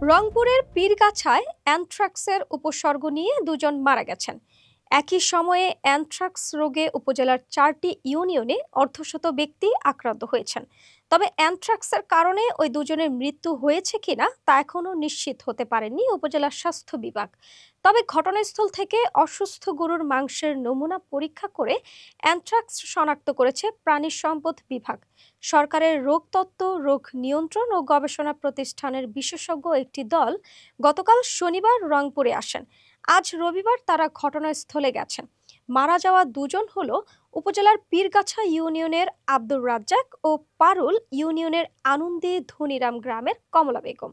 রংপুরের পীরগাছায় অ্যানথ্রাক্সের উপসর্গ নিয়ে দুজন মারা গেছেন। একই সময়ে অ্যানথ্রাক্স রোগে উপজেলার 4টি ইউনিয়নে অর্ধশত ব্যক্তি আক্রান্ত হয়েছেন। তবে অ্যানথ্রাক্সের কারণে ওই দুজনের মৃত্যু হয়েছে কিনা তা এখনও নিশ্চিত হতে পারেনি উপজেলা স্বাস্থ্য বিভাগ। তবে ঘটনাস্থল থেকে অসুস্থ গরুর মাংসের নমুনা পরীক্ষা করে অ্যানথ্রাক্স শনাক্ত করেছে প্রাণী সম্পদ বিভাগ। সরকারের রোগতত্ত্ব, রোগ নিয়ন্ত্রণ ও গবেষণা প্রতিষ্ঠানের বিশেষজ্ঞ একটি দল গতকাল শনিবার রংপুরে আসেন। আজ রবিবার তারা ঘটনাস্থলে গেছেন। মারা যাওয়া দুজন হলো উপজেলার পীরগাছা ইউনিয়নের আব্দুর রাজ্জাক ও পারুল ইউনিয়নের আনন্দী ধনিরাম গ্রামের কমলা বেগম।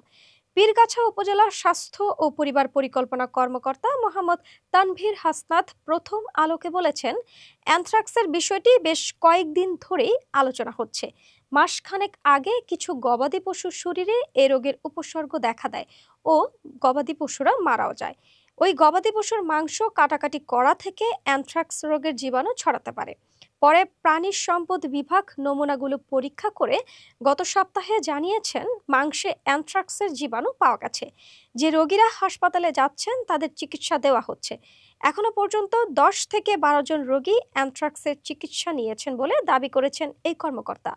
পীরগাছা উপজেলা স্বাস্থ্য ও পরিবার পরিকল্পনা কর্মকর্তা মোহাম্মদ তানভীর হাসনাত প্রথম আলোকে বলেছেন, অ্যানথ্রাক্সের বিষয়টি বেশ কয়েকদিন ধরেই আলোচনা হচ্ছে। মাসখানেক আগে কিছু গবাদি পশুর শরীরে এ রোগের উপসর্গ দেখা দেয় ও গবাদি পশুরা মারাও যায়। ওই গবাদি পশুর মাংস কাটাকাটি করা থেকে অ্যানথ্রাক্স রোগের জীবাণু ছড়াতে পারে। পরে প্রাণী সম্পদ বিভাগ নমুনাগুলো পরীক্ষা করে গত সপ্তাহে জানিয়েছেন মাংসে অ্যানথ্রাক্সের জীবাণু পাওয়া গেছে। যে রোগীরা হাসপাতালে যাচ্ছেন তাদের চিকিৎসা দেওয়া হচ্ছে। এখনো পর্যন্ত 10 থেকে 12 জন রোগী অ্যানথ্রাক্সের চিকিৎসা নিয়েছেন বলে দাবি করেছেন এই কর্মকর্তা।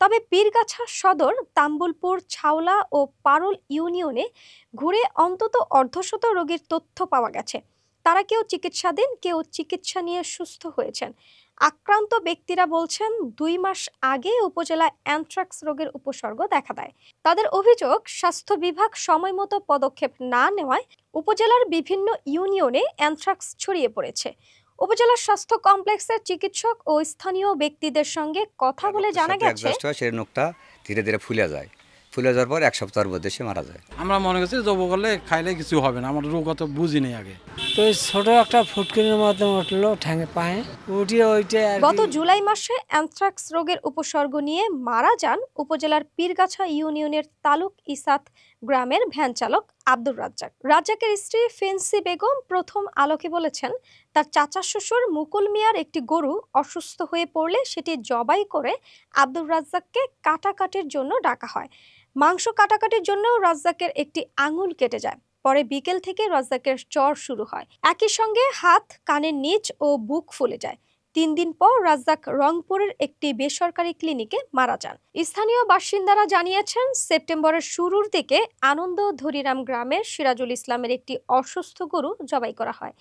তবে পীরগাছা সদর, তাম্বুলপুর, ছাওলা ও পারুল ইউনিয়নে ঘুরে অন্তত অর্ধশত রোগীর তথ্য পাওয়া গেছে। তারা কেউ চিকিৎসাধীন, কেউ চিকিৎসা নিয়ে সুস্থ হয়েছেন। আক্রান্ত ব্যক্তিরা বলছেন 2 মাস আগে উপজেলায় অ্যানথ্রাক্স রোগের উপসর্গ দেখা দেয়। তাদের অভিযোগ, স্বাস্থ্য বিভাগ সময়মতো পদক্ষেপ না নেওয়ায় উপজেলার বিভিন্ন ইউনিয়নে অ্যানথ্রাক্স ছড়িয়ে পড়েছে। উপজেলা স্বাস্থ্য কমপ্লেক্সের চিকিৎসক ও স্থানীয় ব্যক্তিদের সঙ্গে কথা বলে জানা গেছে, সেই নখটা ধীরে ধীরে ফুলে যায়। ফুলে যাওয়ার পর 1 সপ্তাহের মধ্যে সে মারা যায়। আমরা মনে করছি জব করলে খাইলে কিছু হবে না, আমরা রোগ অত বুঝি নেই আগে। তো ছোট একটা ফুটকিনের মতো উঠলো ঠ্যাঙে পায়ে উঠিয়ে ওইটা। গত জুলাই মাসে অ্যানথ্রাক্স রোগের উপসর্গ নিয়ে মারা যান উপজেলার পীরগাছা ইউনিয়নের তালুক ইসাত গ্রামের ভ্যান চালক আব্দুর রাজ্জাক। রাজ্জাকের স্ত্রী ফেন্সি বেগম প্রথম আলোকে বলেছেন, তার চাচা শ্বশুর মুকুল মিয়ার একটি গরু অসুস্থ হয়ে পড়লে সেটি জবাই করে আব্দুর রাজ্জাককে কাটাকাটির জন্য ডাকা হয়। মাংস কাটাকাটির জন্য রাজ্জাকের একটি আঙুল কেটে যায়। পরে বিকেল থেকে রাজ্জাকের জ্বর শুরু হয়। একই সঙ্গে হাত, কানের নিচ ও বুক ফুলে যায়। 3 দিন পর রাজ্জাক রংপুরের একটি বেসরকারি ক্লিনিকে মারা যান। স্থানীয় বাসিন্দারা জানিয়েছেন, সেপ্টেম্বরের শুরুর দিকে আনন্দ ধরিরাম গ্রামের সিরাজুল ইসলামের একটি অসুস্থ গরু জবাই করা হয়।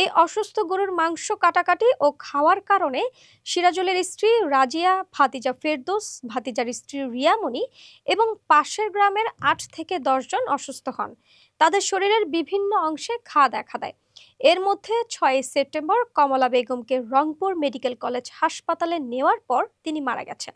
এই অসুস্থ গরুর মাংস কাটাকাটি ও খাওয়ার কারণে সিরাজুলের স্ত্রী রাজিয়া, ভাতিজা ফেরদৌস, ভাতিজার স্ত্রী রিয়ামণি এবং পাশের গ্রামের 8 থেকে 10 জন অসুস্থ হন। তাদের শরীরের বিভিন্ন অংশে ঘা দেখা দেয়। এর মধ্যে 6 সেপ্টেম্বর কমলা বেগমকে রংপুর মেডিকেল কলেজ হাসপাতালে নেওয়ার পর তিনি মারা গেছেন।